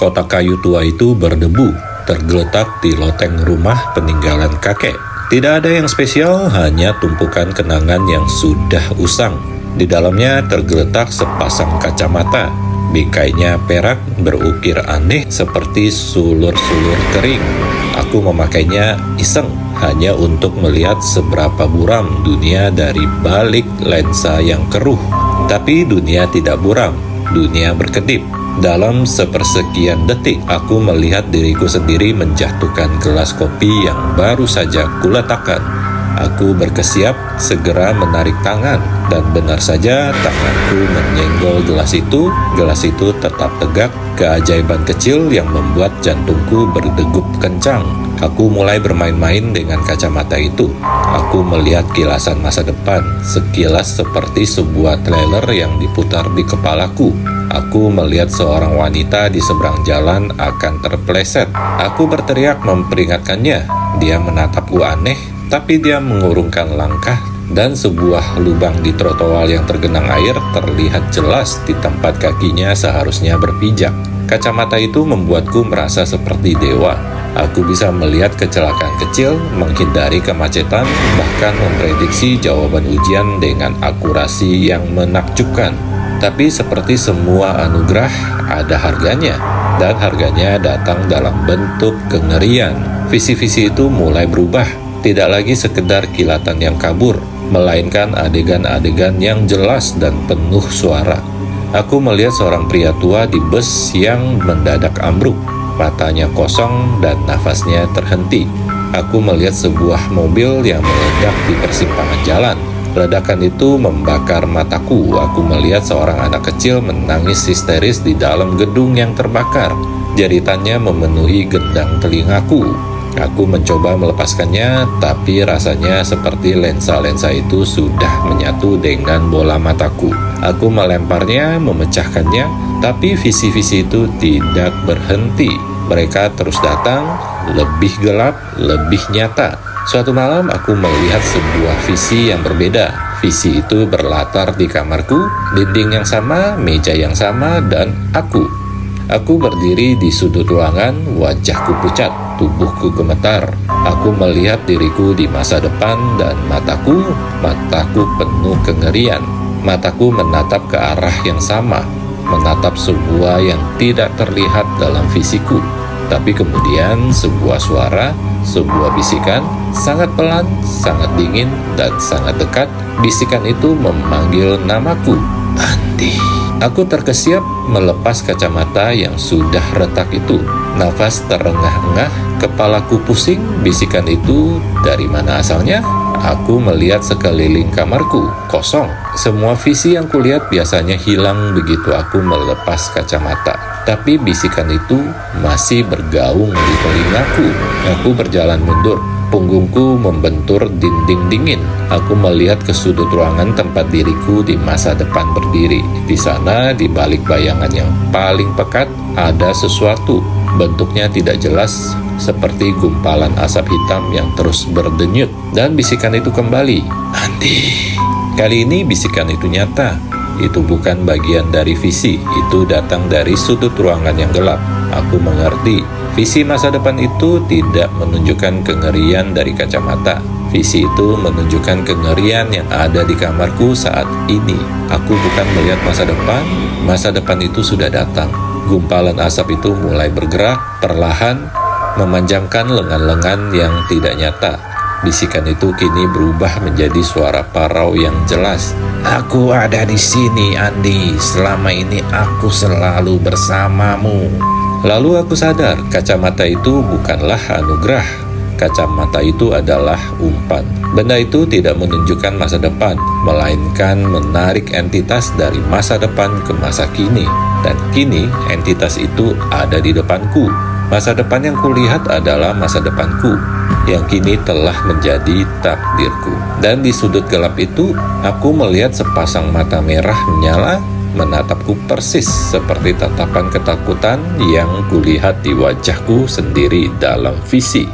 Kotak kayu tua itu berdebu, tergeletak di loteng rumah peninggalan kakek. Tidak ada yang spesial, hanya tumpukan kenangan yang sudah usang. Di dalamnya tergeletak sepasang kacamata. Bingkainya perak berukir aneh seperti sulur-sulur kering. Aku memakainya iseng, hanya untuk melihat seberapa buram dunia dari balik lensa yang keruh. Tapi dunia tidak buram, dunia berkedip. Dalam sepersekian detik, aku melihat diriku sendiri menjatuhkan gelas kopi yang baru saja kuletakkan. Aku berkesiap segera menarik tangan, dan benar saja tanganku menyenggol gelas itu. Gelas itu tetap tegak, keajaiban kecil yang membuat jantungku berdegup kencang. Aku mulai bermain-main dengan kacamata itu. Aku melihat kilasan masa depan, sekilas seperti sebuah trailer yang diputar di kepalaku. Aku melihat seorang wanita di seberang jalan akan terpeleset. Aku berteriak memperingatkannya. Dia menatapku aneh, tapi dia mengurungkan langkah, dan sebuah lubang di trotoar yang tergenang air terlihat jelas di tempat kakinya seharusnya berpijak. Kacamata itu membuatku merasa seperti dewa. Aku bisa melihat kecelakaan kecil, menghindari kemacetan, bahkan memprediksi jawaban ujian dengan akurasi yang menakjubkan. Tapi seperti semua anugerah, ada harganya, dan harganya datang dalam bentuk kengerian. Visi-visi itu mulai berubah, tidak lagi sekedar kilatan yang kabur, melainkan adegan-adegan yang jelas dan penuh suara. Aku melihat seorang pria tua di bus yang mendadak ambruk, matanya kosong dan nafasnya terhenti. Aku melihat sebuah mobil yang meledak di persimpangan jalan. Ledakan itu membakar mataku. Aku melihat seorang anak kecil menangis histeris di dalam gedung yang terbakar. Jeritannya memenuhi gendang telingaku. Aku mencoba melepaskannya, tapi rasanya seperti lensa-lensa itu sudah menyatu dengan bola mataku. Aku melemparnya, memecahkannya, tapi visi-visi itu tidak berhenti. Mereka terus datang, lebih gelap, lebih nyata. Suatu malam aku melihat sebuah visi yang berbeda. Visi itu berlatar di kamarku, dinding yang sama, meja yang sama, dan aku. Aku berdiri di sudut ruangan, wajahku pucat, tubuhku gemetar. Aku melihat diriku di masa depan dan mataku penuh kengerian. Mataku menatap ke arah yang sama, menatap sebuah yang tidak terlihat dalam visiku. Tapi kemudian sebuah suara, sebuah bisikan, sangat pelan, sangat dingin, dan sangat dekat. Bisikan itu memanggil namaku, Andi. Aku terkesiap melepas kacamata yang sudah retak itu. Nafas terengah-engah, kepalaku pusing. Bisikan itu dari mana asalnya? Aku melihat sekeliling kamarku, kosong. Semua visi yang kulihat biasanya hilang begitu aku melepas kacamata. Tapi bisikan itu masih bergaung di telingaku. Aku berjalan mundur. Punggungku membentur dinding dingin. Aku melihat ke sudut ruangan tempat diriku di masa depan berdiri. Di sana, di balik bayangan yang paling pekat, ada sesuatu. Bentuknya tidak jelas, seperti gumpalan asap hitam yang terus berdenyut. Dan bisikan itu kembali, Andi. Kali ini bisikan itu nyata. Itu bukan bagian dari visi, itu datang dari sudut ruangan yang gelap. Aku mengerti, visi masa depan itu tidak menunjukkan kengerian dari kacamata. Visi itu menunjukkan kengerian yang ada di kamarku saat ini. Aku bukan melihat masa depan itu sudah datang. Gumpalan asap itu mulai bergerak, perlahan, memanjangkan lengan-lengan yang tidak nyata. Bisikan itu kini berubah menjadi suara parau yang jelas. Aku ada di sini, Andi. Selama ini aku selalu bersamamu. Lalu aku sadar, kacamata itu bukanlah anugerah. Kacamata itu adalah umpan. Benda itu tidak menunjukkan masa depan, melainkan menarik entitas dari masa depan ke masa kini. Dan kini, entitas itu ada di depanku. Masa depan yang kulihat adalah masa depanku, yang kini telah menjadi takdirku. Dan di sudut gelap itu, aku melihat sepasang mata merah menyala, menatapku persis seperti tatapan ketakutan yang kulihat di wajahku sendiri dalam visi.